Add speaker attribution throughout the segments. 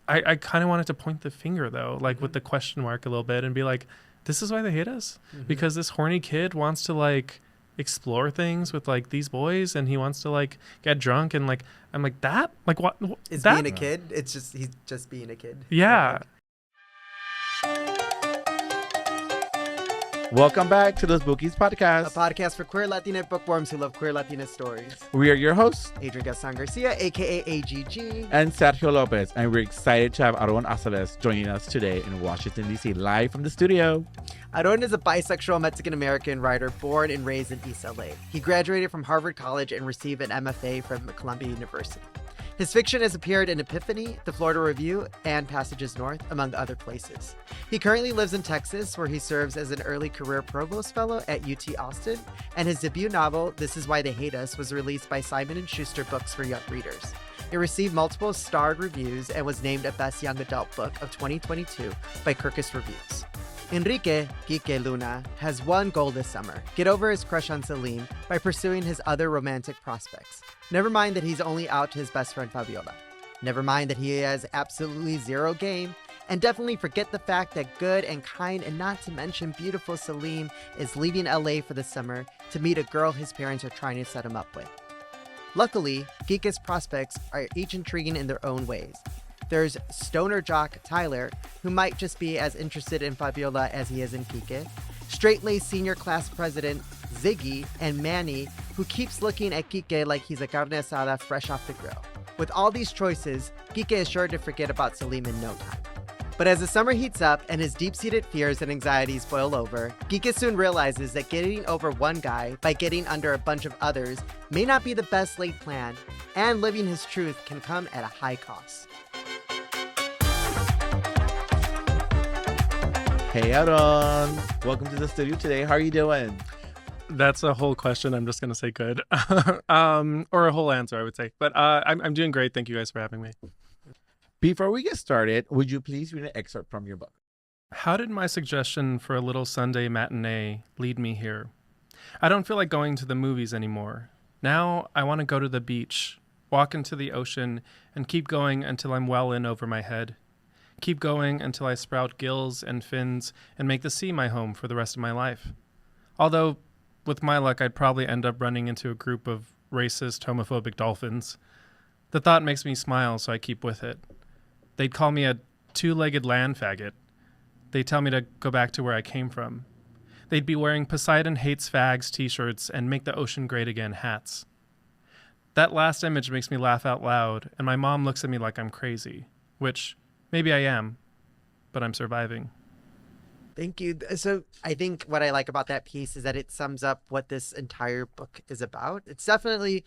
Speaker 1: I kind of wanted to point the finger, though, like with the question mark a little bit and be like, this is why they hate us? Because this horny kid wants to, like, explore things with, like, these boys, and he wants to, like, get drunk, and, like, I'm like, that? Like, what?
Speaker 2: Is
Speaker 1: that?
Speaker 2: being a kid? It's just, he's just being a kid.
Speaker 1: Yeah.
Speaker 3: Welcome back to Those Bookies
Speaker 2: A
Speaker 3: podcast.
Speaker 2: podcast for queer Latina bookworms who love queer Latina stories.
Speaker 3: We are your hosts,
Speaker 2: Adrian Gaston Garcia, aka AGG.
Speaker 3: and Sergio Lopez, and we're excited to have Aaron Aceves joining us today in Washington, D.C., live from the studio.
Speaker 2: Aaron is a bisexual Mexican-American writer born and raised in East L.A. He graduated from Harvard College and received an MFA from Columbia University. His fiction has appeared in Epiphany, The Florida Review, and Passages North, among other places. He currently lives in Texas, where he serves as an Early Career Provost Fellow at UT Austin, and his debut novel, This Is Why They Hate Us, was released by Simon Schuster Books for young readers. It received multiple starred reviews and was named a Best Young Adult Book of 2022 by Kirkus Reviews. Enrique Quique Luna has one goal this summer: get over his crush on Celine by pursuing his other romantic prospects. Never mind that he's only out to his best friend Fabiola. Never mind that he has absolutely zero game. And definitely forget the fact that good and kind and not to mention beautiful Celine is leaving LA for the summer to meet a girl his parents are trying to set him up with. Luckily, Quique's prospects are each intriguing in their own ways. There's stoner jock Tyler, who might just be as interested in Fabiola as he is in Quique. Straight-laced senior class president Ziggy, and Manny, who keeps looking at Quique like he's a carne asada fresh off the grill. With all these choices, Quique is sure to forget about Salim in no time. But as the summer heats up and his deep-seated fears and anxieties boil over, Quique soon realizes that getting over one guy by getting under a bunch of others may not be the best laid plan, and living his truth can come at a high cost.
Speaker 3: Hey, Aaron. Welcome to the studio today. How are you doing?
Speaker 1: That's a whole question. I'm just going to say good. Or a whole answer, I would say. But I'm doing great. Thank you guys for having me.
Speaker 3: Before we get started, would you please read an excerpt from your book?
Speaker 1: How did my suggestion for a little Sunday matinee lead me here? I don't feel like going to the movies anymore. Now I want to go to the beach, walk into the ocean, and keep going until I'm well in over my head. Keep going until I sprout gills and fins and make the sea my home for the rest of my life. Although, with my luck, I'd probably end up running into a group of racist, homophobic dolphins. The thought makes me smile, so I keep with it. They'd call me a two-legged land faggot. They'd tell me to go back to where I came from. They'd be wearing Poseidon Hates Fags t-shirts and Make the Ocean Great Again hats. That last image makes me laugh out loud, and my mom looks at me like I'm crazy, which maybe I am, but I'm surviving.
Speaker 2: Thank you. So I think what I like about that piece is that it sums up what this entire book is about. It's definitely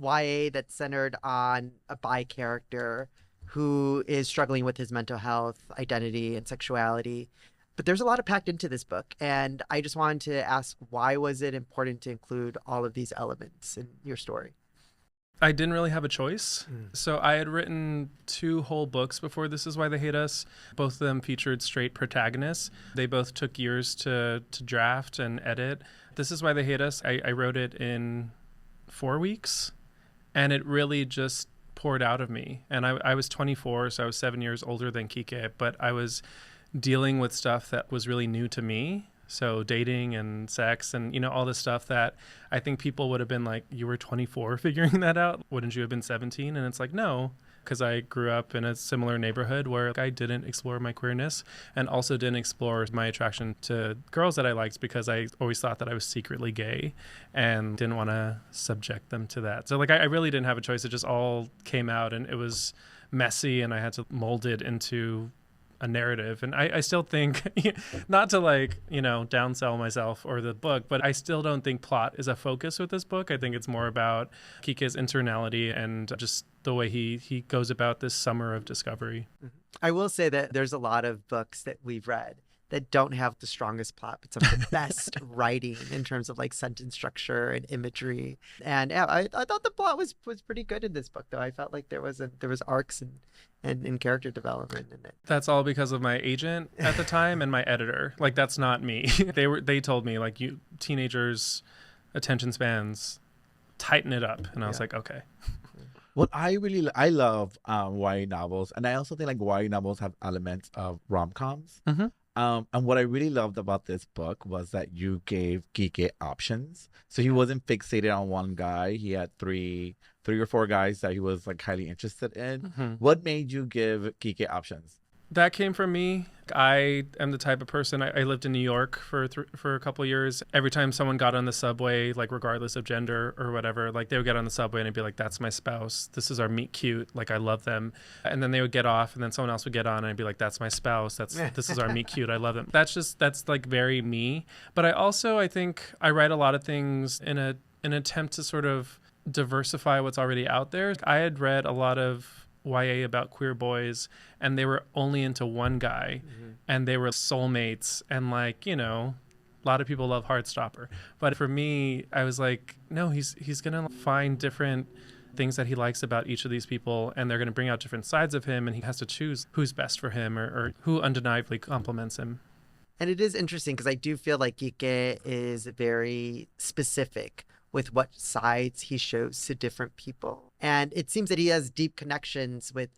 Speaker 2: YA that's centered on a bi character who is struggling with his mental health, identity, and sexuality. But there's a lot packed into this book. And I just wanted to ask, why was it important to include all of these elements in your story?
Speaker 1: I didn't really have a choice. So I had written 2 whole books before This Is Why They Hate Us. Both of them featured straight protagonists. They both took years to draft and edit. This Is Why They Hate Us, I wrote it in 4 weeks, and it really just poured out of me. And I was 24, so I was 7 years older than Quique, but I was dealing with stuff that was really new to me. So dating and sex and, all this stuff that I think people would have been like, you were 24 figuring that out? Wouldn't you have been 17? And it's like, no, because I grew up in a similar neighborhood where I didn't explore my queerness and also didn't explore my attraction to girls that I liked because I always thought that I was secretly gay and didn't want to subject them to that. So I really didn't have a choice. It just all came out and it was messy and I had to mold it into a narrative. And I still think, not to downsell myself or the book, but I still don't think plot is a focus with this book. I think it's more about Quique's internality and just the way he goes about this summer of discovery.
Speaker 2: I will say that there's a lot of books that we've read that don't have the strongest plot, but some of the best writing in terms of sentence structure and imagery. And yeah, I thought the plot was pretty good in this book, though. I felt like there was arcs and character development in it.
Speaker 1: That's all because of my agent at the time and my editor. That's not me. They told me you teenagers attention spans, tighten it up. And I was like, okay.
Speaker 3: Well, I love YA novels, and I also think like YA novels have elements of rom-coms.
Speaker 1: Mm-hmm.
Speaker 3: And what I really loved about this book was that you gave Kike options. So he wasn't fixated on one guy. He had three or four guys that he was like highly interested in.
Speaker 1: Mm-hmm.
Speaker 3: What made you give Kike options?
Speaker 1: That came from me. I am the type of person, I lived in New York for a couple of years. Every time someone got on the subway, like regardless of gender or whatever, like they would get on the subway and I'd be like, that's my spouse. This is our meet cute. Like I love them. And then they would get off and then someone else would get on and I'd be like, that's my spouse. This is our meet cute. I love them. That's like very me. But I think I write a lot of things in an attempt to sort of diversify what's already out there. I had read a lot of YA about queer boys and they were only into one guy and they were soulmates and like, you know, a lot of people love Heartstopper. But for me, I was like, no, he's going to find different things that he likes about each of these people and they're going to bring out different sides of him and he has to choose who's best for him or who undeniably compliments him.
Speaker 2: And it is interesting because I do feel like Kike is very specific with what sides he shows to different people. And it seems that he has deep connections with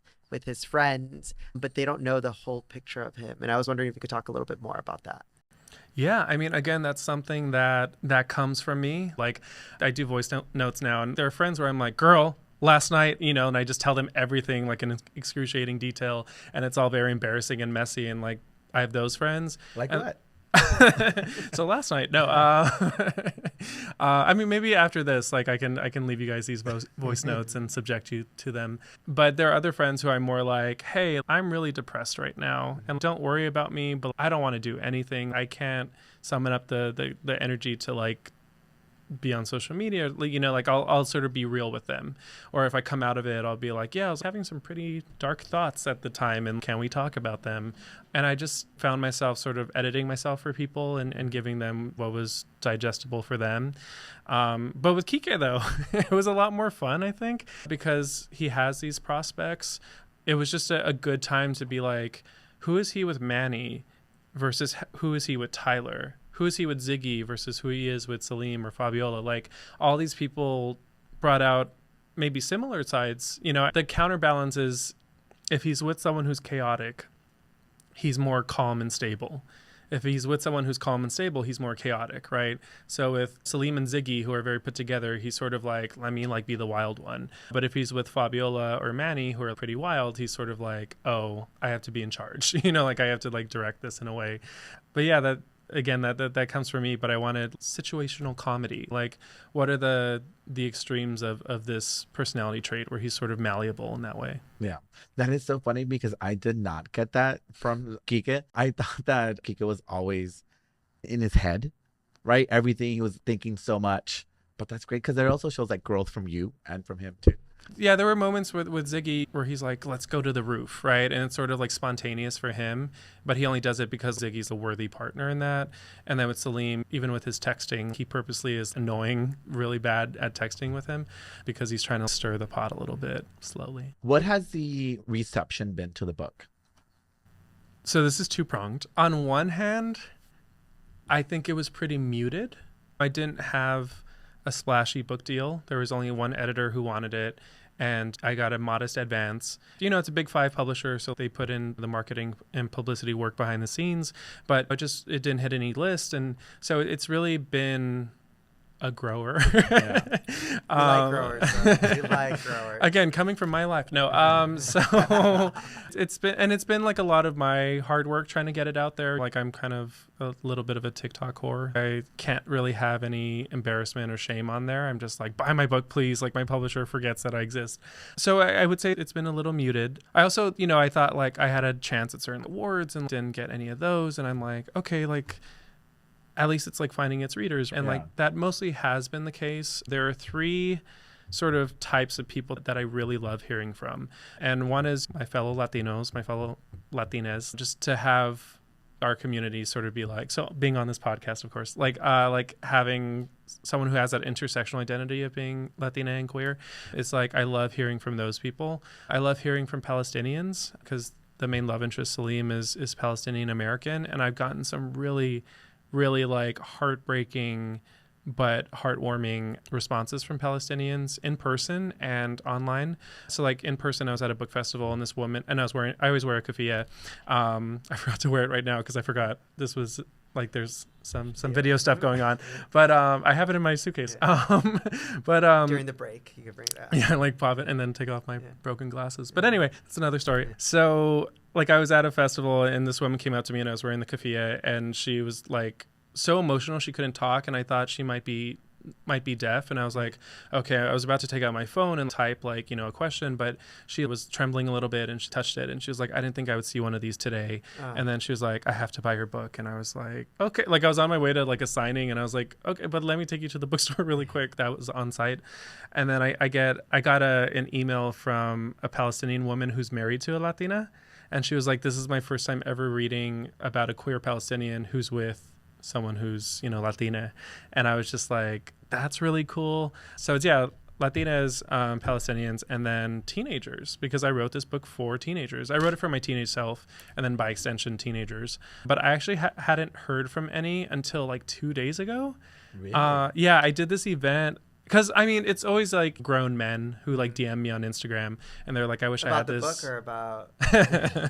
Speaker 2: his friends, but they don't know the whole picture of him. And I was wondering if you could talk a little bit more about that.
Speaker 1: Yeah, I mean, again, that's something that comes from me. Like, I do voice notes now, and there are friends where I'm like, girl, last night, you know, and I just tell them everything like in excruciating detail, and it's all very embarrassing and messy, and like, I have those friends.
Speaker 3: Like
Speaker 1: and,
Speaker 3: what?
Speaker 1: So last night, no. I mean, maybe after this, like I can leave you guys these voice notes and subject you to them. But there are other friends who I'm more like, hey, I'm really depressed right now, and don't worry about me. But I don't want to do anything. I can't summon up the energy to like be on social media, you know, like I'll sort of be real with them. Or if I come out of it, I'll be like, yeah, I was having some pretty dark thoughts at the time and can we talk about them? And I just found myself sort of editing myself for people and giving them what was digestible for them. But with Kike though, it was a lot more fun, I think, because he has these prospects. It was just a good time to be like, who is he with Manny versus who is he with Tyler? Who is he with Ziggy versus who he is with Salim or Fabiola? Like all these people brought out maybe similar sides. You know, the counterbalance is if he's with someone who's chaotic, he's more calm and stable. If he's with someone who's calm and stable, he's more chaotic, right? So with Salim and Ziggy, who are very put together, he's sort of like, let me like be the wild one. But if he's with Fabiola or Manny, who are pretty wild, he's sort of like, oh, I have to be in charge. You know, like I have to like direct this in a way. But yeah, that comes from me, but I wanted situational comedy. Like, what are the extremes of this personality trait where he's sort of malleable in that way?
Speaker 3: Yeah, that is so funny because I did not get that from Kike. I thought that Kike was always in his head, right? Everything, he was thinking so much, but that's great because it also shows like growth from you and from him too.
Speaker 1: Yeah, there were moments with Ziggy where he's like, let's go to the roof, right? And it's sort of like spontaneous for him, but he only does it because Ziggy's a worthy partner in that. And then with Salim, even with his texting, he purposely is annoying, really bad at texting with him because he's trying to stir the pot a little bit slowly.
Speaker 3: What has the reception been to the book?
Speaker 1: So this is two-pronged. On one hand, I think it was pretty muted. I didn't have a splashy book deal. There was only one editor who wanted it, and I got a modest advance. You know, it's a big 5 publisher, so they put in the marketing and publicity work behind the scenes, but it didn't hit any list, and so it's really been a grower.
Speaker 2: Yeah. You like growers. So you like growers.
Speaker 1: Again, coming from my life. No, so it's been like a lot of my hard work trying to get it out there. Like I'm kind of a little bit of a TikTok whore. I can't really have any embarrassment or shame on there. I'm just like, buy my book, please. Like my publisher forgets that I exist. So I would say it's been a little muted. I also, you know, I thought like I had a chance at certain awards and didn't get any of those. And I'm like, okay, like, at least it's like finding its readers. And like that mostly has been the case. There are 3 sort of types of people that I really love hearing from. And one is my fellow Latinos, my fellow Latinas, just to have our community sort of be like, so being on this podcast, of course, like having someone who has that intersectional identity of being Latina and queer. It's like, I love hearing from those people. I love hearing from Palestinians because the main love interest, Salim, is Palestinian American. And I've gotten some really like heartbreaking but heartwarming responses from Palestinians in person and online. So like in person, I was at a book festival and this woman, and I always wear a keffiyeh. I forgot to wear it right now because I forgot this was like there's some video stuff going on, but I have it in my suitcase. But
Speaker 2: during the break, you can bring it out.
Speaker 1: Yeah, like pop it and then take off my broken glasses. But anyway, that's another story. So like I was at a festival and this woman came up to me and I was wearing the keffiyeh and she was like so emotional she couldn't talk, and I thought she might be deaf, and I was like, okay, I was about to take out my phone and type like, you know, a question, but she was trembling a little bit and she touched it and she was like, I didn't think I would see one of these today. And then she was like, I have to buy your book. And I was like, okay, like I was on my way to like a signing and I was like, okay, but let me take you to the bookstore really quick. That was on site. And then I got an email from a Palestinian woman who's married to a Latina, and she was like, this is my first time ever reading about a queer Palestinian who's with someone who's, you know, Latina. And I was just like, that's really cool. So it's, yeah, Latinas, Palestinians, and then teenagers, because I wrote this book for teenagers. I wrote it for my teenage self and then by extension teenagers. But I actually hadn't heard from any until like 2 days ago.
Speaker 3: Really?
Speaker 1: Yeah, I did this event. Because, I mean, it's always like grown men who like DM me on Instagram and they're like, I wish I had this.
Speaker 2: About the book or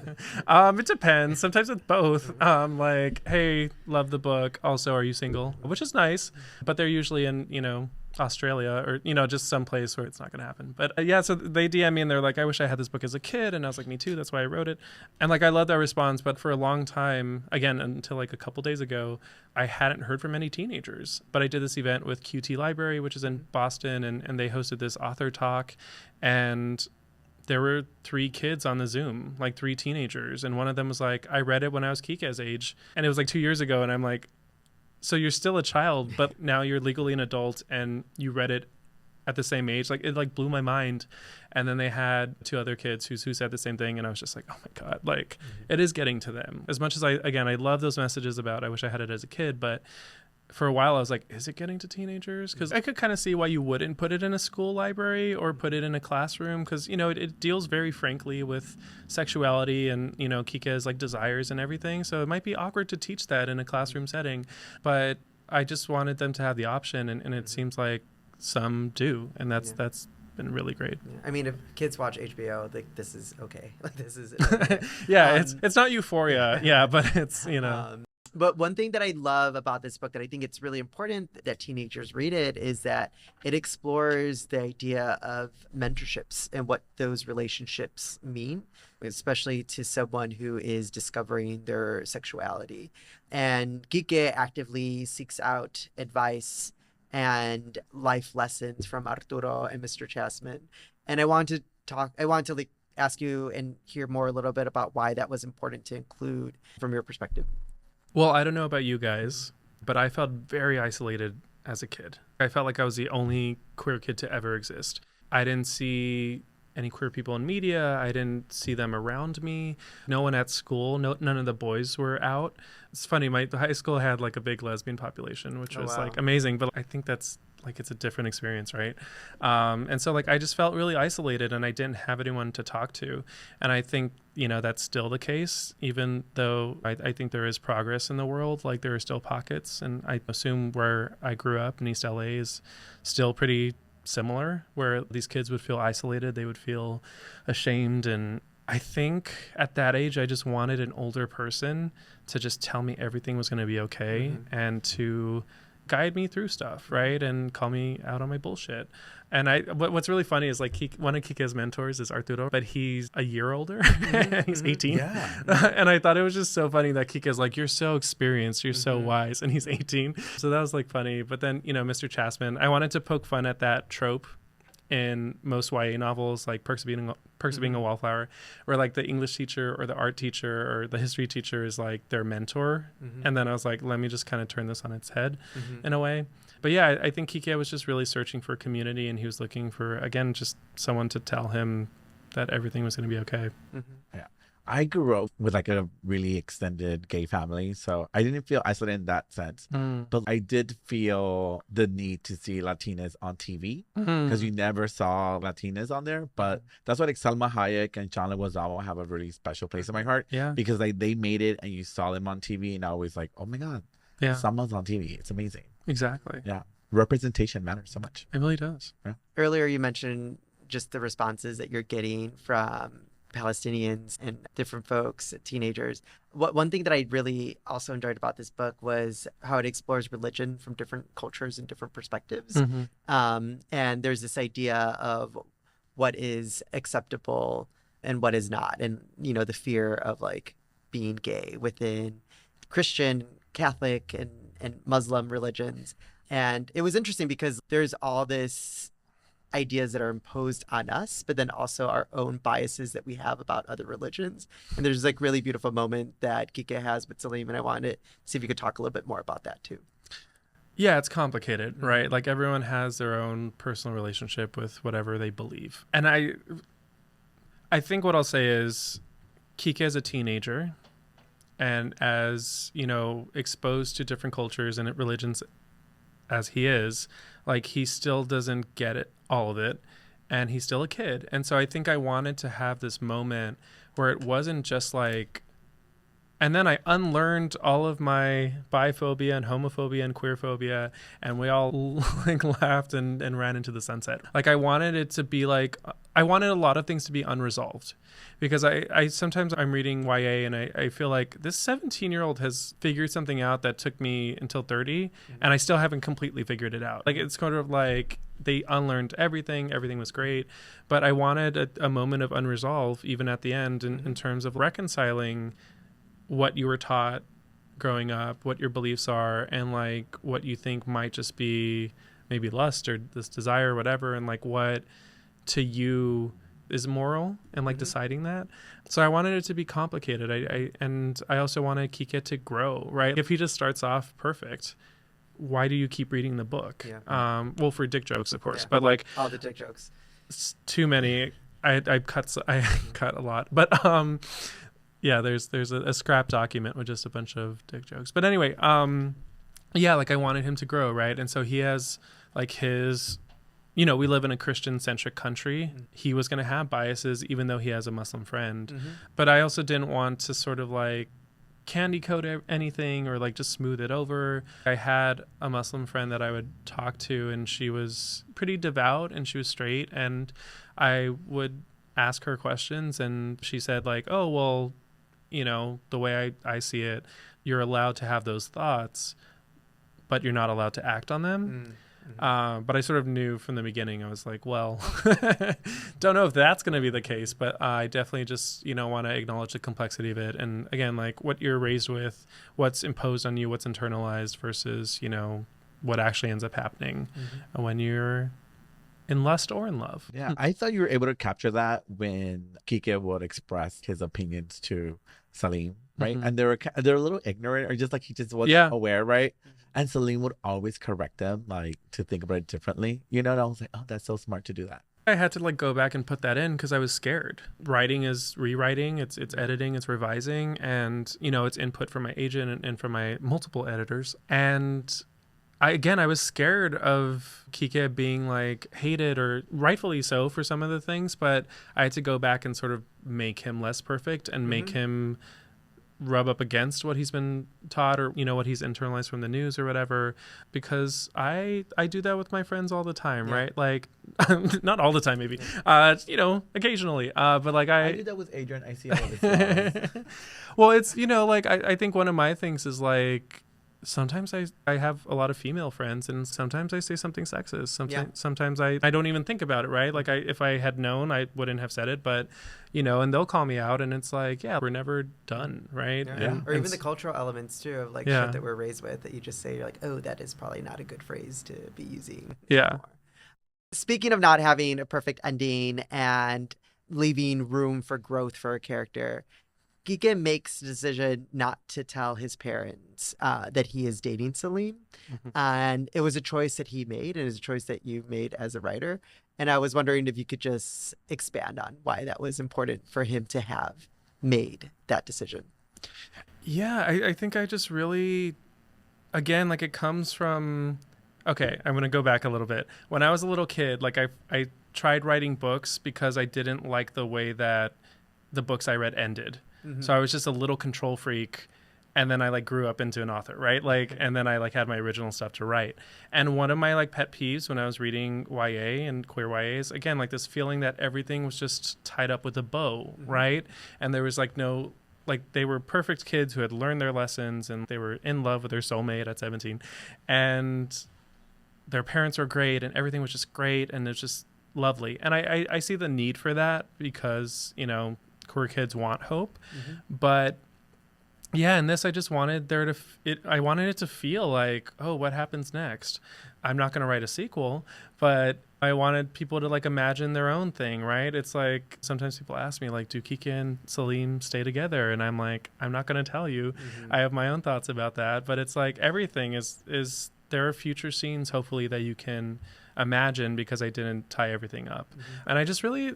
Speaker 2: about?
Speaker 1: It depends. Sometimes it's both. Like, hey, love the book. Also, are you single? Which is nice. But they're usually in, you know, Australia or, you know, just someplace where it's not going to happen. But yeah, so they DM me and they're like, I wish I had this book as a kid. And I was like, me too. That's why I wrote it. And like, I love that response. But for a long time, again, until like a couple days ago, I hadn't heard from any teenagers. But I did this event with QT Library, which is in Boston, and they hosted this author talk. And there were 3 kids on the Zoom, like 3 teenagers. And one of them was like, I read it when I was Kike's age. And it was like 2 years ago. And I'm like, so you're still a child, but now you're legally an adult and you read it at the same age. Like, it like blew my mind. And then they had 2 other kids who said the same thing. And I was just like, oh my God, like it is getting to them. As much as I love those messages about, I wish I had it as a kid, but for a while I was like, is it getting to teenagers? Because I could kind of see why you wouldn't put it in a school library or put it in a classroom, because, you know, it deals very frankly with sexuality and, you know, Kike's like desires and everything. So it might be awkward to teach that in a classroom setting, but I just wanted them to have the option, and it seems like some do, and that's been really great.
Speaker 2: Yeah. I mean, if kids watch HBO, like this is okay. Like this is
Speaker 1: yeah, it's not Euphoria, yeah, but it's, you know.
Speaker 2: But one thing that I love about this book that I think it's really important that teenagers read it is that it explores the idea of mentorships and what those relationships mean, especially to someone who is discovering their sexuality. And Kike actively seeks out advice and life lessons from Arturo and Mr. Chasman. And I want to like ask you and hear more a little bit about why that was important to include from your perspective.
Speaker 1: Well, I don't know about you guys, but I felt very isolated as a kid. I felt like I was the only queer kid to ever exist. I didn't see any queer people in media. I didn't see them around me. No one at school. None of the boys were out. It's funny, the high school had like a big lesbian population, which was like amazing. But I think that's like, it's a different experience, right? And so like, I just felt really isolated and I didn't have anyone to talk to. And I think, you know, that's still the case, even though I think there is progress in the world. Like there are still pockets. And I assume where I grew up in East L.A. is still pretty similar, where these kids would feel isolated. They would feel ashamed. And I think at that age, I just wanted an older person to just tell me everything was going to be okay and to guide me through stuff, right? And call me out on my bullshit. And what's really funny is like one of Kike's mentors is Arturo, but he's a year older. He's 18. Yeah. And I thought it was just so funny that Kike's like, you're so experienced, you're so wise, and he's 18. So that was like funny. But then, you know, Mr. Chasman, I wanted to poke fun at that trope in most YA novels, like Perks of Being a Wallflower, where like the English teacher or the art teacher or the history teacher is like their mentor. And then I was like, let me just kind of turn this on its head in a way. But yeah, I think Kike was just really searching for community, and he was looking for, again, just someone to tell him that everything was going to be okay.
Speaker 3: Yeah. I grew up with like a really extended gay family, so I didn't feel isolated in that sense. But I did feel the need to see Latinas on TV because you never saw Latinas on there. But that's why like Salma Hayek and John Leguizamo have a really special place in my heart. Yeah, because like they made it and you saw them on TV, and I was like, oh my God, Salma's on TV. It's amazing.
Speaker 1: Exactly.
Speaker 3: Yeah. representation matters so much.
Speaker 1: It really does.
Speaker 2: Earlier, you mentioned just the responses that you're getting from Palestinians and different folks, teenagers. One thing that I really also enjoyed about this book was how it explores religion from different cultures and different perspectives. And there's this idea of what is acceptable and what is not, and the fear of like being gay within Christian, Catholic, and Muslim religions. And it was interesting because there's all this ideas that are imposed on us, but then also our own biases that we have about other religions. And there's like really beautiful moment that Kike has with Salim, and I wanted to see if you could talk a little bit more about that too.
Speaker 1: Yeah, it's complicated, right? Like everyone has their own personal relationship with whatever they believe. And I think what I'll say is Kike is a teenager, and as, exposed to different cultures and religions as he is, like he still doesn't get it, all of it, and he's still a kid. And so I think I wanted to have this moment where it wasn't just like, and then I unlearned all of my biphobia and homophobia and queerphobia, and we all like laughed and ran into the sunset. Like I wanted it to be like, I wanted a lot of things to be unresolved, because I sometimes I'm reading YA and I feel like this 17-year-old has figured something out that took me until 30, and I still haven't completely figured it out. Like it's kind of like they unlearned everything was great, but I wanted a moment of unresolved even at the end in terms of reconciling what you were taught growing up, what your beliefs are, and like what you think might just be maybe lust or this desire or whatever, and like what to you is moral, and like deciding that. So I wanted it to be complicated. I also wanted Kike to grow, right? If he just starts off perfect, why do you keep reading the book? Well, for dick jokes, of course, but like
Speaker 2: all the dick jokes,
Speaker 1: it's too many. I cut a lot, but yeah, there's a scrap document with just a bunch of dick jokes. But anyway, yeah, like I wanted him to grow, right? And so he has like his, we live in a Christian-centric country. He was going to have biases, even though he has a Muslim friend. But I also didn't want to sort of like candy coat anything or like just smooth it over. I had a Muslim friend that I would talk to, and she was pretty devout and she was straight, and I would ask her questions, and she said like, oh, well, the way I see it, you're allowed to have those thoughts, but you're not allowed to act on them. But I sort of knew from the beginning, I was like, well, don't know if that's going to be the case, but I definitely just, want to acknowledge the complexity of it. And again, like what you're raised with, what's imposed on you, what's internalized versus, what actually ends up happening when you're in lust or in love.
Speaker 3: Yeah, I thought you were able to capture that when Kike would express his opinions to Salim, right? And they're a little ignorant, or just like he just wasn't aware, right? And Salim would always correct them, like to think about it differently, and I was like, oh, that's so smart to do that.
Speaker 1: I had to like go back and put that in because I was scared. Writing is rewriting, it's editing, it's revising, and it's input from my agent and from my multiple editors. And I was scared of Kike being like hated, or rightfully so for some of the things, but I had to go back and sort of make him less perfect and make him rub up against what he's been taught, or what he's internalized from the news or whatever, because I do that with my friends all the time, right? Like not all the time, maybe occasionally, but like I
Speaker 3: do that with Adrian. I see all this.
Speaker 1: Well, it's like I think one of my things is like sometimes I have a lot of female friends, and sometimes I say something sexist. Sometimes I don't even think about it, right? Like if I had known, I wouldn't have said it, but and they'll call me out, and it's like, we're never done, right?
Speaker 2: Or even the cultural elements too of like shit that we're raised with, that you just say, you're like, oh, that is probably not a good phrase to be using anymore. Speaking of not having a perfect ending and leaving room for growth for a character, Kike makes the decision not to tell his parents that he is dating Salim. And it was a choice that he made, and it's a choice that you made as a writer. And I was wondering if you could just expand on why that was important for him to have made that decision.
Speaker 1: Yeah, I think I just really, again, like it comes from, okay, I'm going to go back a little bit. When I was a little kid, like I tried writing books because I didn't like the way that the books I read ended. So I was just a little control freak, and then I like grew up into an author, right? Like, and then I like had my original stuff to write. And one of my like pet peeves when I was reading YA and queer YAs, again, like this feeling that everything was just tied up with a bow, right? And there was like no, like they were perfect kids who had learned their lessons and they were in love with their soulmate at 17, and their parents were great and everything was just great and it's just lovely. And I see the need for that because, you know, queer kids want hope, but yeah, in this, I just wanted there to, I wanted it to feel like, oh, what happens next? I'm not going to write a sequel, but I wanted people to like imagine their own thing, right? It's like, sometimes people ask me like, do Kike and Salim stay together? And I'm like, I'm not going to tell you. I have my own thoughts about that, but it's like everything is there are future scenes, hopefully, that you can imagine because I didn't tie everything up. And I just really,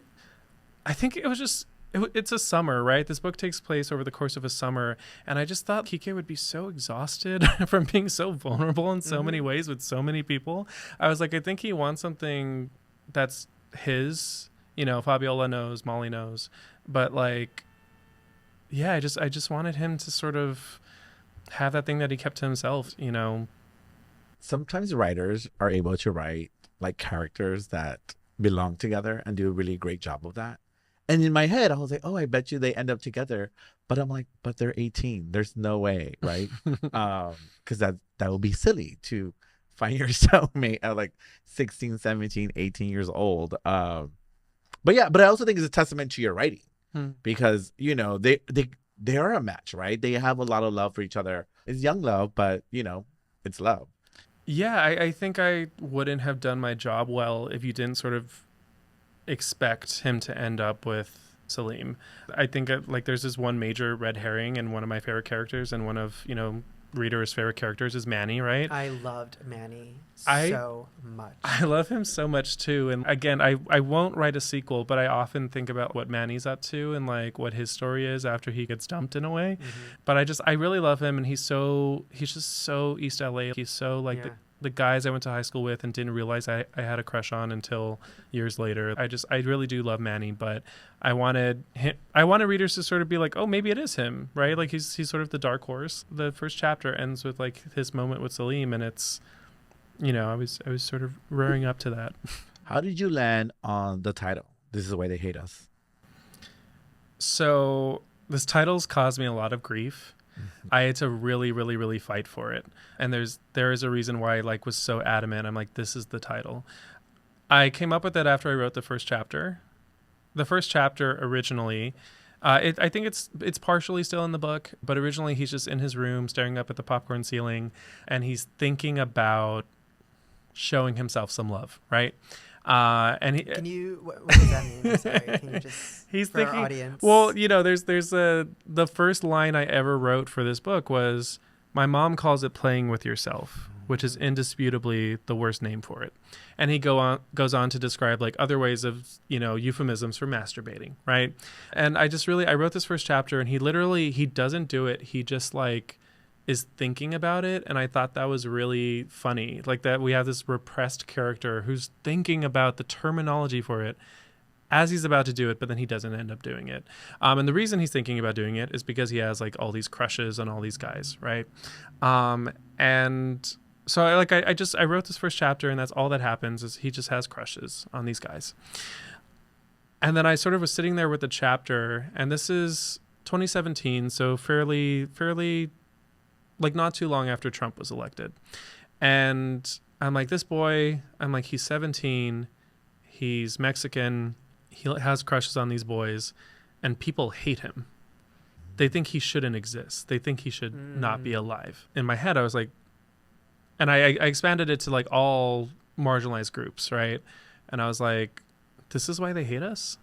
Speaker 1: I think it was just, it's a summer, right? This book takes place over the course of a summer. And I just thought Kike would be so exhausted from being so vulnerable in so many ways with so many people. I was like, I think he wants something that's his, you know, Fabiola knows, Molly knows. But like, yeah, I just wanted him to sort of have that thing that he kept to himself, you know.
Speaker 3: Sometimes writers are able to write like characters that belong together and do a really great job of that. And in my head, I was like, oh, I bet you they end up together. But I'm like, but they're 18. There's no way, right? Because that would be silly to find your cellmate at like 16, 17, 18 years old. But yeah, but I also think it's a testament to your writing because, you know, they are a match, right? They have a lot of love for each other. It's young love, but, you know, it's love.
Speaker 1: Yeah, I think I wouldn't have done my job well if you didn't sort of expect him to end up with Salim. I think like there's this one major red herring, and one of my favorite characters and one of, you know, readers' favorite characters is Manny, right?
Speaker 2: I loved Manny so much.
Speaker 1: I love him so much too. And again, I won't write a sequel, but I often think about what Manny's up to and like what his story is after he gets dumped in a way. But I really love him, and he's just so East L.A. He's so like the guys I went to high school with and didn't realize I had a crush on until years later. I really do love Manny, but I wanted readers to sort of be like, oh, maybe it is him, right? Like he's sort of the dark horse. The first chapter ends with like his moment with Salim, and it's, you know, I was sort of rearing up to that.
Speaker 3: How did you land on the title? This is the way they hate us.
Speaker 1: So this title's caused me a lot of grief. I had to really, really, really fight for it. And there is a reason why I like was so adamant. I'm like, this is the title. I came up with it after I wrote the first chapter. The first chapter originally, I think it's partially still in the book, but originally he's just in his room staring up at the popcorn ceiling, and he's thinking about showing himself some love, right? What
Speaker 2: does that mean? I'm sorry. Can you just,
Speaker 1: he's
Speaker 2: for
Speaker 1: thinking,
Speaker 2: our audience?
Speaker 1: Well, you know, the first line I ever wrote for this book was, my mom calls it playing with yourself, which is indisputably the worst name for it. And he goes on to describe like other ways of, you know, euphemisms for masturbating, right? And I wrote this first chapter, and he doesn't do it. He just like is thinking about it. And I thought that was really funny. Like that we have this repressed character who's thinking about the terminology for it as he's about to do it, but then he doesn't end up doing it. And the reason he's thinking about doing it is because he has like all these crushes on all these guys, right? And so I wrote this first chapter, and that's all that happens is he just has crushes on these guys. And then I sort of was sitting there with the chapter, and this is 2017, so fairly like not too long after Trump was elected. And I'm like, this boy, he's 17, he's Mexican, he has crushes on these boys, and people hate him. They think he shouldn't exist. They think he should not be alive. In my head, I was like, and I expanded it to like all marginalized groups, right? And I was like, this is why they hate us?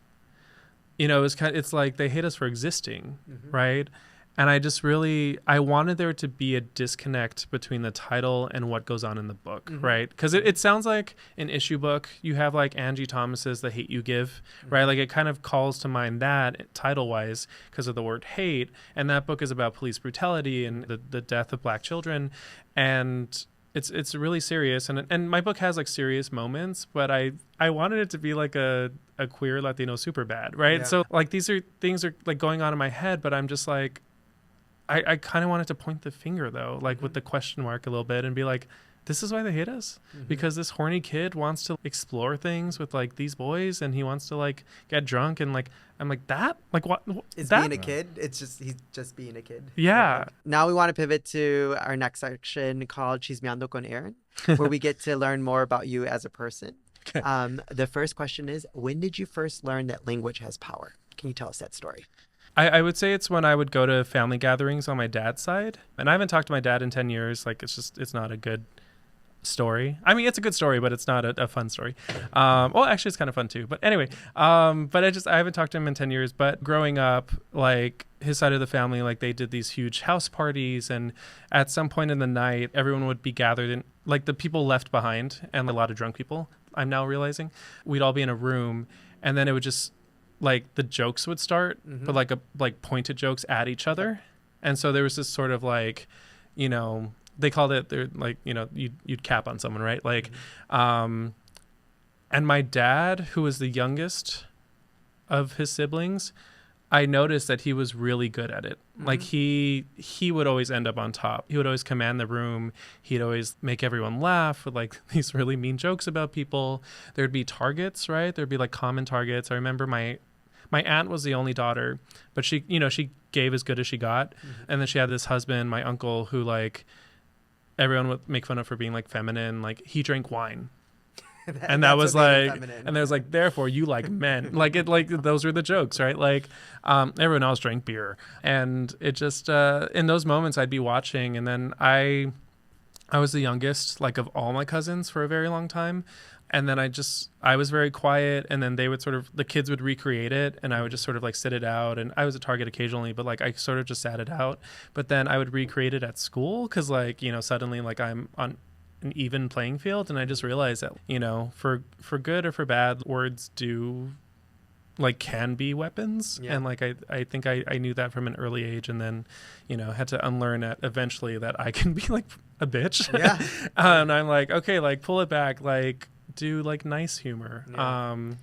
Speaker 1: You know, it's like they hate us for existing, right? And I wanted there to be a disconnect between the title and what goes on in the book, right? Because it sounds like an issue book. You have like Angie Thomas's The Hate You Give, right? Like it kind of calls to mind that title-wise because of the word hate. And that book is about police brutality and the death of Black children. And it's really serious. And my book has like serious moments, but I wanted it to be like a queer Latino Superbad, right? Yeah. So like these are things are like going on in my head, but I'm just like, I kind of wanted to point the finger though, like with the question mark a little bit and be like, this is why they hate us, because this horny kid wants to explore things with like these boys, and he wants to like get drunk, and like I'm like that, like what
Speaker 2: is
Speaker 1: that?
Speaker 2: being a kid. It's just he's just being a kid.
Speaker 1: Yeah.
Speaker 2: Now we want to pivot to our next section called Chismeando con Aaron, where we get to learn more about you as a person. The first question is, when did you first learn that language has power? Can you tell us that story?
Speaker 1: I would say it's when I would go to family gatherings on my dad's side, and I haven't talked to my dad in 10 years. Like it's not a good story. I mean, it's a good story, but it's not a fun story. Well, actually it's kind of fun too, but anyway, but I haven't talked to him in 10 years, but growing up, like his side of the family, like they did these huge house parties, and at some point in the night, everyone would be gathered in, like the people left behind and a lot of drunk people, I'm now realizing, we'd all be in a room, and then it would just, like the jokes would start, but like pointed jokes at each other. And so there was this sort of like, you know, they called it, they're like, you know, you'd cap on someone, right? Like, and my dad, who was the youngest of his siblings, I noticed that he was really good at it. Like he would always end up on top. He would always command the room. He'd always make everyone laugh with like these really mean jokes about people. There'd be targets, right? There'd be like common targets. I remember my aunt was the only daughter, but she, you know, she gave as good as she got. And then she had this husband, my uncle, who like everyone would make fun of for being like feminine. Like he drank wine. And that was like, and there's like, therefore you like men, like it, like those were the jokes, right? Like, everyone else drank beer, and it just, in those moments I'd be watching, and then I was the youngest, like of all my cousins for a very long time. And then I was very quiet, and then they would sort of, the kids would recreate it, and I would just sort of like sit it out, and I was a target occasionally, but like I sort of just sat it out. But then I would recreate it at school, because like, you know, suddenly like I'm on an even playing field, and I just realized that, you know, for good or for bad, words do like can be weapons. And like I think I knew that from an early age, and then, you know, had to unlearn it eventually, that I can be like a bitch. And I'm like, okay, like pull it back, like do like nice humor,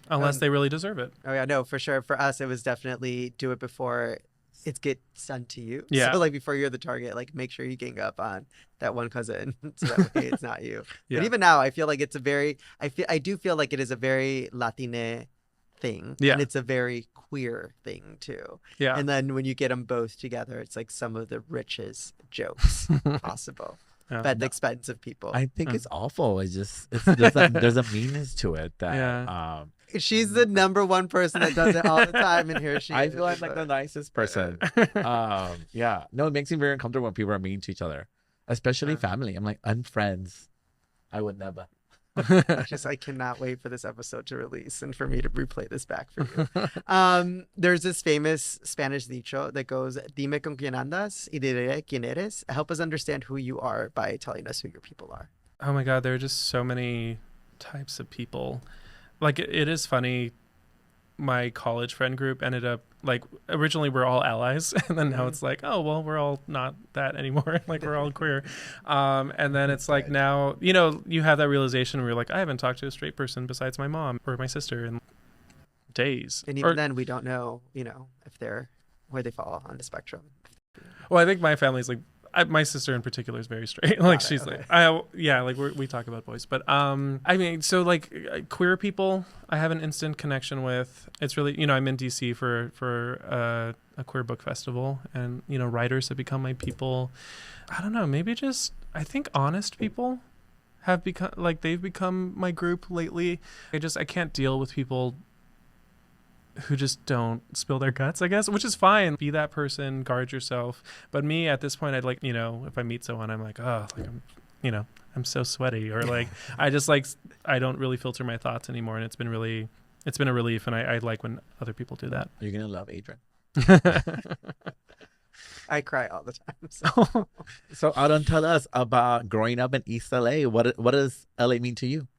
Speaker 1: unless they really deserve it.
Speaker 2: Oh yeah, no, for sure. For us, it was definitely do it before it gets done to you.
Speaker 1: Yeah.
Speaker 2: So like before you're the target, like make sure you gang up on that one cousin, so that way it's not you. But even now, I feel like it's a very, I do feel like it is a very Latine thing.
Speaker 1: Yeah.
Speaker 2: And it's a very queer thing too.
Speaker 1: Yeah.
Speaker 2: And then when you get them both together, it's like some of the richest jokes possible. At the expense of people.
Speaker 3: I think it's awful. It's just there's a meanness to it that
Speaker 2: she's the number one person that does it all the time, and here she is.
Speaker 3: I feel like the nicest person. Yeah. No, it makes me very uncomfortable when people are mean to each other, especially family. I'm like, unfriends. I would never.
Speaker 2: I cannot wait for this episode to release and for me to replay this back for you. There's this famous Spanish dicho that goes, "Dime con quién andas y diré quién eres." Help us understand who you are by telling us who your people are.
Speaker 1: Oh my God, there are just so many types of people. Like it is funny. My college friend group ended up like, originally we're all allies, and then now it's like, oh well, we're all not that anymore. Like we're all queer, and then it's like now, you know, you have that realization where you're like, I haven't talked to a straight person besides my mom or my sister in days.
Speaker 2: And even then, we don't know, you know, if they're where they fall on the spectrum.
Speaker 1: Well, I think my family's like, my sister in particular is very straight. Like she's like, like we talk about boys, but I mean, so like queer people, I have an instant connection with. It's really, you know, I'm in DC for a queer book festival, and you know, writers have become my people. I don't know, maybe just I think honest people have become like they've become my group lately. I can't deal with people who just don't spill their guts, I guess, which is fine. Be that person, guard yourself. But me at this point, I'd like, you know, if I meet someone, I'm like, oh, like I'm, you know, I'm so sweaty, or like, I just like, I don't really filter my thoughts anymore. And it's been a relief. And I like when other people do that.
Speaker 3: You're going to love Adrian.
Speaker 2: I cry all the time.
Speaker 3: So Aaron, tell us about growing up in East L.A. What does L.A. mean to you?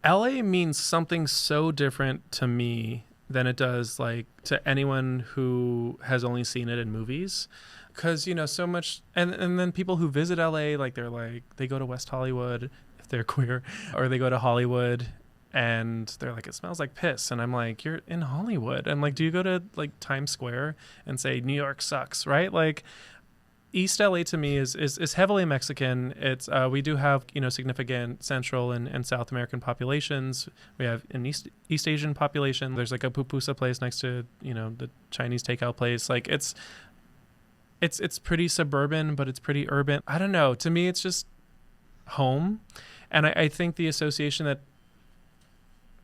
Speaker 1: L.A. means something so different to me than it does like to anyone who has only seen it in movies, because you know so much, and then people who visit LA, like they go to West Hollywood if they're queer, or they go to Hollywood And they're like, it smells like piss. And I'm like, you're in Hollywood. I'm like, do you go to like Times Square and say New York sucks, right? Like East L.A. to me is heavily Mexican. It's we do have, you know, significant Central and South American populations. We have an East Asian population. There's like a pupusa place next to, you know, the Chinese takeout place. Like it's pretty suburban, but it's pretty urban. I don't know. To me, it's just home. And I think the association that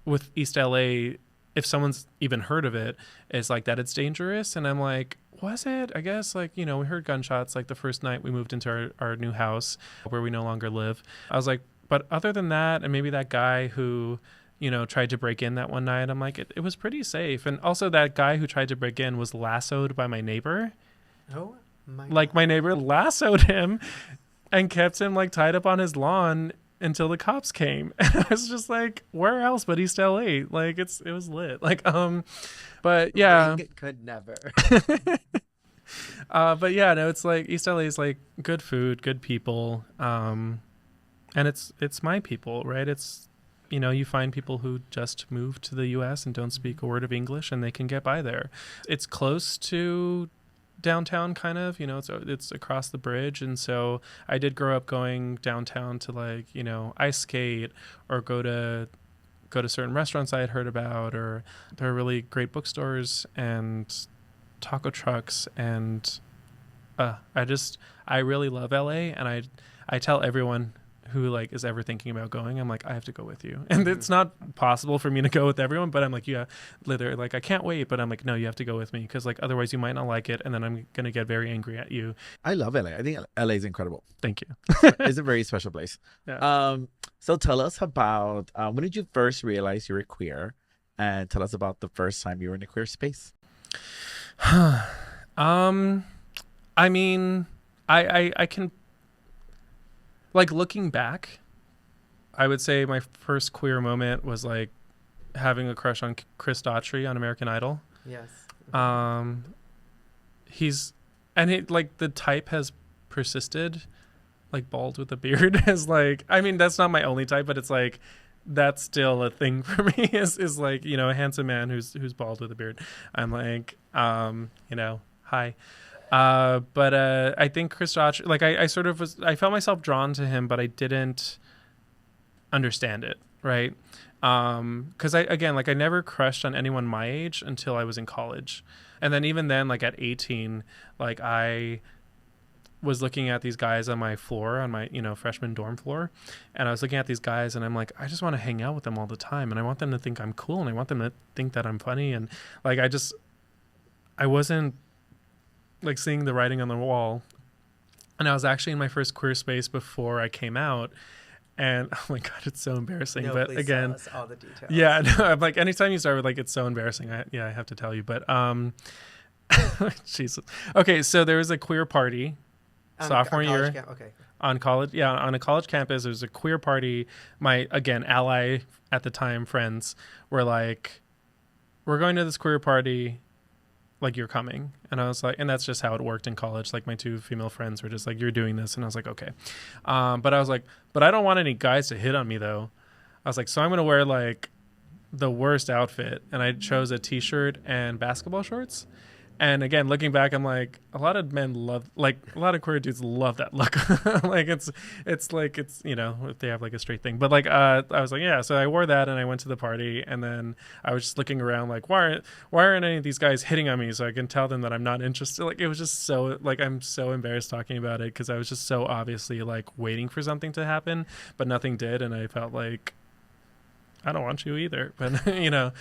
Speaker 1: with East LA, if someone's even heard of it, is like that it's dangerous. And I'm like, was it? I guess, like, you know, we heard gunshots like the first night we moved into our new house where we no longer live. I was like, but other than that, and maybe that guy who, you know, tried to break in that one night, I'm like, it was pretty safe. And also that guy who tried to break in was lassoed by my neighbor.
Speaker 2: Oh my
Speaker 1: Like
Speaker 2: God.
Speaker 1: my neighbor lassoed him and kept him like tied up on his lawn until the cops came. And I was just like, where else but East LA? Like it was lit. Like but yeah.
Speaker 2: Ring could never.
Speaker 1: But yeah, no, it's like East LA is like good food, good people. And it's my people, right? It's, you know, you find people who just moved to the US and don't speak a word of English and they can get by there. It's close to downtown, kind of, you know, it's across the bridge. And so I did grow up going downtown to, like, you know, ice skate or go to certain restaurants I had heard about, or there are really great bookstores and taco trucks. And I really love LA. And I tell everyone who like is ever thinking about going, I'm like, I have to go with you. And it's not possible for me to go with everyone, but I'm like, yeah, literally, like, I can't wait. But I'm like, no, you have to go with me, because like otherwise you might not like it, and then I'm gonna get very angry at you.
Speaker 3: I love LA. I think LA is incredible.
Speaker 1: Thank you.
Speaker 3: It's a very special place.
Speaker 1: Yeah.
Speaker 3: So tell us about when did you first realize you were queer, and tell us about the first time you were in a queer space.
Speaker 1: I mean, I can, like, looking back, I would say my first queer moment was like having a crush on Chris Daughtry on American Idol.
Speaker 2: Yes.
Speaker 1: Like the type has persisted, like bald with a beard is like, I mean, that's not my only type, but it's like, that's still a thing for me is like, you know, a handsome man who's bald with a beard. I'm like, you know, hi. But I think Chris Daughtry, like I felt myself drawn to him, but I didn't understand it, right? Because I never crushed on anyone my age until I was in college. And then even then, like at 18, like I was looking at these guys on my floor, on my, you know, freshman dorm floor, and I was looking at these guys and I'm like, I just want to hang out with them all the time, and I want them to think I'm cool, and I want them to think that I'm funny, and like I wasn't like seeing the writing on the wall. And I was actually in my first queer space before I came out, and oh my God, it's so embarrassing.
Speaker 2: No,
Speaker 1: but
Speaker 2: please
Speaker 1: again,
Speaker 2: tell us all the details.
Speaker 1: yeah, no, I'm like, anytime you start with like, it's so embarrassing, I have to tell you. But Jesus. Okay, so there was a queer party sophomore year on college. Yeah, on a college campus. There was a queer party. My, again, ally at the time friends were like, we're going to this queer party, like, you're coming. And I was like, and that's just how it worked in college. Like, my two female friends were just like, you're doing this. And I was like, okay. But I was like, but I don't want any guys to hit on me though. I was like, so I'm going to wear like the worst outfit. And I chose a t-shirt and basketball shorts. And again, looking back, I'm like, a lot of men love, like, a lot of queer dudes love that look. Like, it's like, it's, you know, if they have like a straight thing. But like, I was like, yeah. So I wore that and I went to the party, and then I was just looking around like, why aren't any of these guys hitting on me so I can tell them that I'm not interested? Like, it was just so, like, I'm so embarrassed talking about it because I was just so obviously like waiting for something to happen, but nothing did. And I felt like, I don't want you either. But, you know,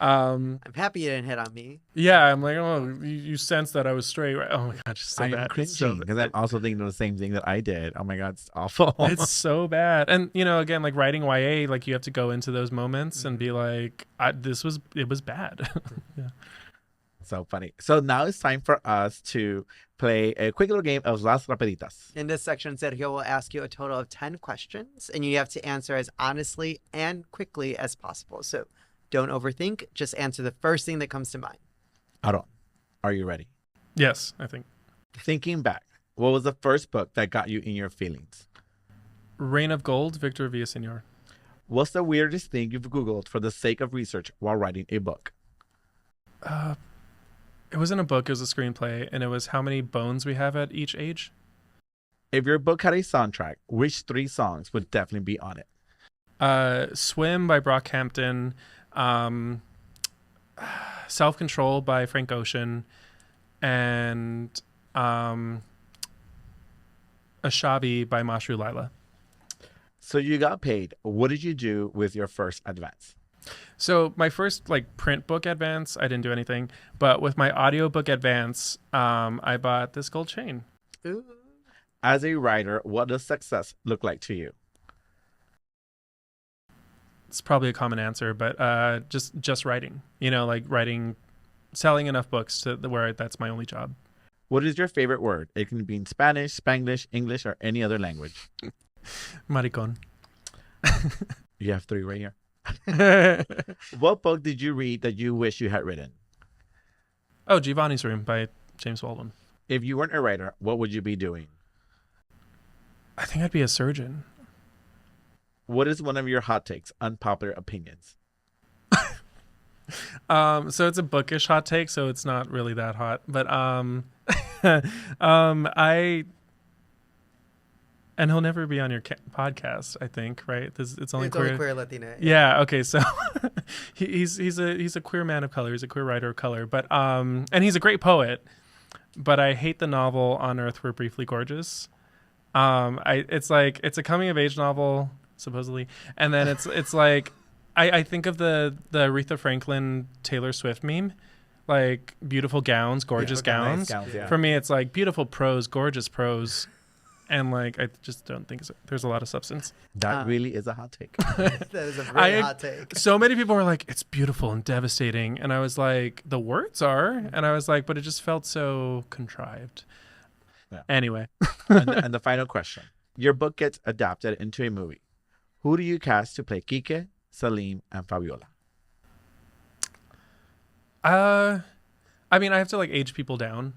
Speaker 2: I'm happy you didn't hit on me.
Speaker 1: yeah, I'm like, oh, you sense that I was straight, right? Oh my God, just so
Speaker 3: I am
Speaker 1: bad.
Speaker 3: cringing because I'm also thinking of the same thing that I did. Oh my God, it's awful.
Speaker 1: It's so bad. And, you know, again, like writing YA, like you have to go into those moments and be like, it was bad. Yeah.
Speaker 3: So funny. So now it's time for us to play a quick little game of Las Rapiditas.
Speaker 2: In this section, Sergio will ask you a total of 10 questions, and you have to answer as honestly and quickly as possible. So don't overthink. Just answer the first thing that comes to mind.
Speaker 3: Aaron, are you ready?
Speaker 1: Yes, I think.
Speaker 3: Thinking back, what was the first book that got you in your feelings?
Speaker 1: Reign of Gold, Victor Villaseñor.
Speaker 3: What's the weirdest thing you've Googled for the sake of research while writing a book?
Speaker 1: It wasn't a book, it was a screenplay, and it was how many bones we have at each age.
Speaker 3: If your book had a soundtrack, which 3 songs would definitely be on it?
Speaker 1: Swim by Brockhampton, Self-Control by Frank Ocean, and Ashabi by Mashru Lila.
Speaker 3: So you got paid. What did you do with your first advance?
Speaker 1: So my first print book advance, I didn't do anything. But with my audiobook advance, I bought this gold chain.
Speaker 2: Ooh.
Speaker 3: As a writer, what does success look like to you?
Speaker 1: It's probably a common answer, but just writing. Writing, selling enough books to where that's my only job.
Speaker 3: What is your favorite word? It can be in Spanish, Spanglish, English, or any other language.
Speaker 1: Maricon.
Speaker 3: You have 3 right here. What book did you read that you wish you had written?
Speaker 1: Oh, Giovanni's Room by James Baldwin.
Speaker 3: If you weren't a writer, what would you be doing?
Speaker 1: I think I'd be a surgeon.
Speaker 3: What is one of your hot takes, unpopular opinions?
Speaker 1: So it's a bookish hot take, so it's not really that hot. But and he'll never be on your podcast, I think, right? It's only
Speaker 2: queer Latina.
Speaker 1: Yeah. Okay. So he's a queer man of color. He's a queer writer of color. But and he's a great poet. But I hate the novel On Earth We're Briefly Gorgeous. It's a coming of age novel supposedly, and then it's like I think of the Aretha Franklin Taylor Swift meme, like beautiful gowns, gorgeous gowns.
Speaker 3: Nice gowns, yeah.
Speaker 1: For me, it's like beautiful prose, gorgeous prose. And I just don't think there's a lot of substance.
Speaker 3: That really is a hot take.
Speaker 2: That is a very hot take.
Speaker 1: So many people were like, it's beautiful and devastating. And I was like, the words are. And I was like, but it just felt so contrived.
Speaker 3: Yeah.
Speaker 1: Anyway.
Speaker 3: and the final question. Your book gets adapted into a movie. Who do you cast to play Kike, Salim, and Fabiola?
Speaker 1: I have to age people down.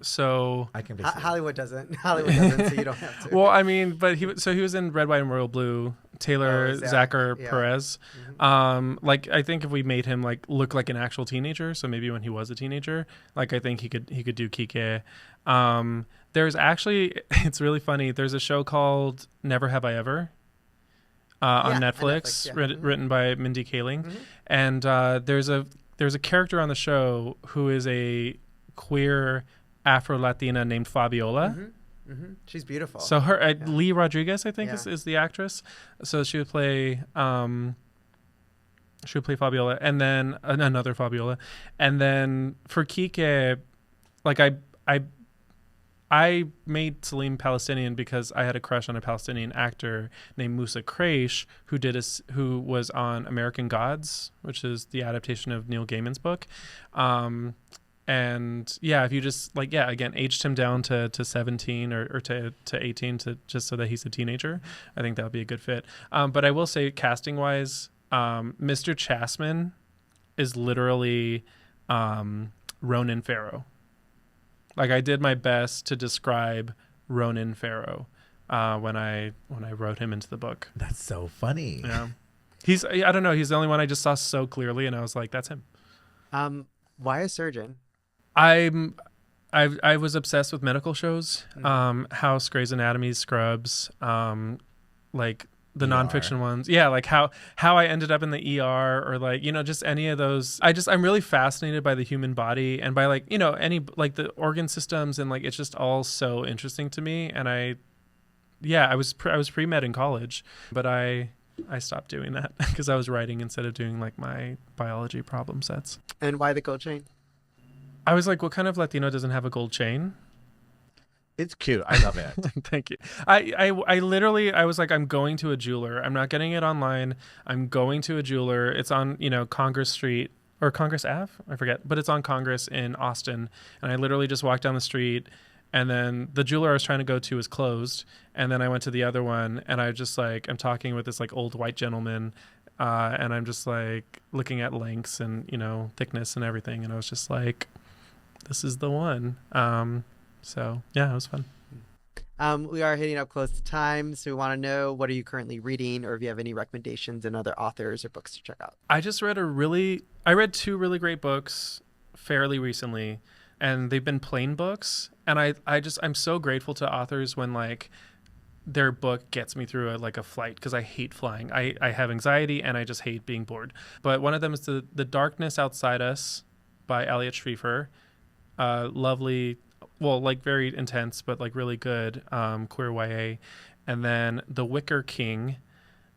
Speaker 1: So
Speaker 3: I can
Speaker 2: Hollywood doesn't, so you don't have to.
Speaker 1: Well, but he was in Red, White, and Royal Blue. Taylor Zachar Perez.
Speaker 2: Mm-hmm.
Speaker 1: I think if we made him look like an actual teenager, so maybe when he was a teenager, I think he could do Kike. There's actually, it's really funny. There's a show called Never Have I Ever on Netflix, written by Mindy Kaling, and there's a character on the show who is a queer Afro-Latina named Fabiola.
Speaker 2: She's beautiful.
Speaker 1: So Lee Rodriguez, I think, is the actress. So she would play Fabiola, and then another Fabiola, and then for Kike, I made Salim Palestinian because I had a crush on a Palestinian actor named Musa Kraish who was on American Gods, which is the adaptation of Neil Gaiman's book. And if you just again aged him down to 17 or to 18 just so that he's a teenager, I think that would be a good fit. But I will say, casting wise, Mr. Chasman is literally Ronan Farrow. I did my best to describe Ronan Farrow when I wrote him into the book.
Speaker 3: That's so funny.
Speaker 1: Yeah, I don't know. He's the only one I just saw so clearly, and I was like, that's him.
Speaker 2: Why a surgeon?
Speaker 1: I was obsessed with medical shows, House, Grey's Anatomy, Scrubs, the nonfiction ones. Yeah, how I ended up in the ER, or just any of those. I'm really fascinated by the human body and by any the organ systems, and it's just all so interesting to me. And I was pre-med in college, but I stopped doing that because I was writing instead of doing my biology problem sets.
Speaker 2: And why the gold chain?
Speaker 1: I was like, what kind of Latino doesn't have a gold chain?
Speaker 3: It's cute. I love it.
Speaker 1: Thank you. I literally, I was like, I'm going to a jeweler. I'm not getting it online. I'm going to a jeweler. It's on, Congress Street or Congress Ave. I forget, but it's on Congress in Austin. And I literally just walked down the street, and then the jeweler I was trying to go to was closed. And then I went to the other one, and I just I'm talking with this old white gentleman, and I'm just looking at lengths and, thickness and everything. And I was just like, this is the one. So yeah, it was fun.
Speaker 2: We are hitting up close to time, so we want to know, what are you currently reading, or if you have any recommendations and other authors or books to check out.
Speaker 1: I read two really great books fairly recently, and they've been plain books. And I'm so grateful to authors when like their book gets me through a flight, because I hate flying. I have anxiety and I just hate being bored. But one of them is The Darkness Outside Us by Elliot Schreifer. Lovely, well, like very intense, but like really good queer YA. And then The Wicker King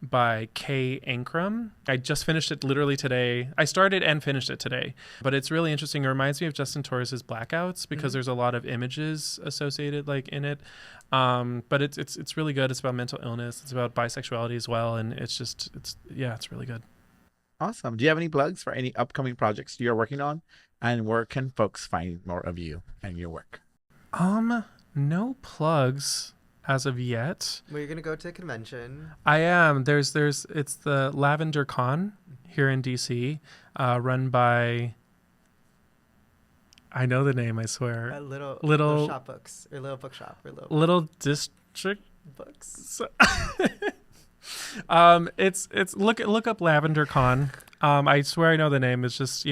Speaker 1: by Kay Ankrum. I just finished it literally today. I started and finished it today, but it's really interesting. It reminds me of Justin Torres's Blackouts, because there's a lot of images associated like in it. But it's really good. It's about mental illness. It's about bisexuality as well. And it's really good.
Speaker 3: Awesome. Do you have any plugs for any upcoming projects you're working on? And where can folks find more of you and your work?
Speaker 1: No plugs as of yet.
Speaker 2: Well, you're going to go to a convention.
Speaker 1: I am. It's the Lavender Con here in DC, run by, I know the name, I swear.
Speaker 2: Little Shop Books, or Little Bookshop, or
Speaker 1: Little District
Speaker 2: Books.
Speaker 1: It's look up Lavender Con. I swear I know the name. It's just,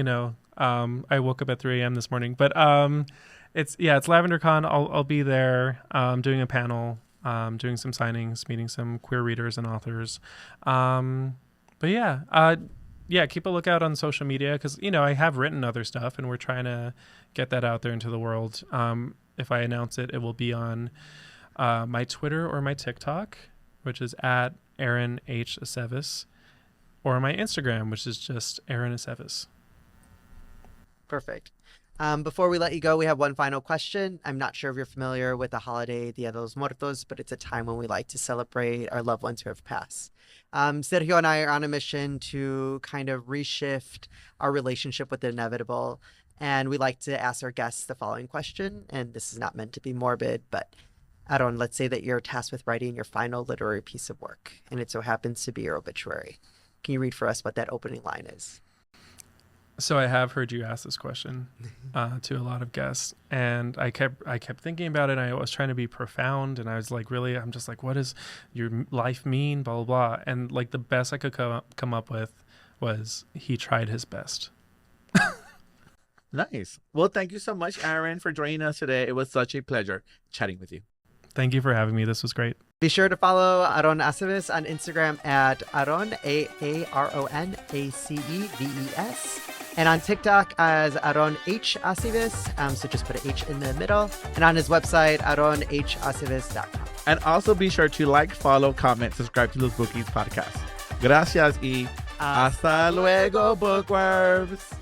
Speaker 1: I woke up at 3 a.m. this morning, but it's Lavender Con. I'll be there doing a panel, doing some signings, meeting some queer readers and authors. Keep a lookout on social media, because I have written other stuff and we're trying to get that out there into the world. If I announce it, it will be on my Twitter or my TikTok, which is at Aaron H. Aceves, or my Instagram, which is just Aaron Aceves.
Speaker 2: Perfect. Before we let you go, we have one final question. I'm not sure if you're familiar with the holiday Dia de los Muertos, but it's a time when we like to celebrate our loved ones who have passed. Sergio and I are on a mission to kind of reshift our relationship with the inevitable. And we like to ask our guests the following question. And this is not meant to be morbid, but Aaron, let's say that you're tasked with writing your final literary piece of work, and it so happens to be your obituary. Can you read for us what that opening line is?
Speaker 1: So I have heard you ask this question to a lot of guests, and I kept thinking about it. And I was trying to be profound, and I was like, really, I'm just like, what does your life mean? Blah, blah, blah. And like the best I could come up with was, he tried his best.
Speaker 3: Nice. Well, thank you so much, Aaron, for joining us today. It was such a pleasure chatting with you.
Speaker 1: Thank you for having me. This was great.
Speaker 2: Be sure to follow Aaron Aceves on Instagram at Aaron, AARON, and on TikTok as Aaron H. Aceves. So just put an H in the middle. And on his website, aaronhaceves.com.
Speaker 3: And also be sure to like, follow, comment, subscribe to Los Bookies podcast. Gracias y hasta luego, bookworms.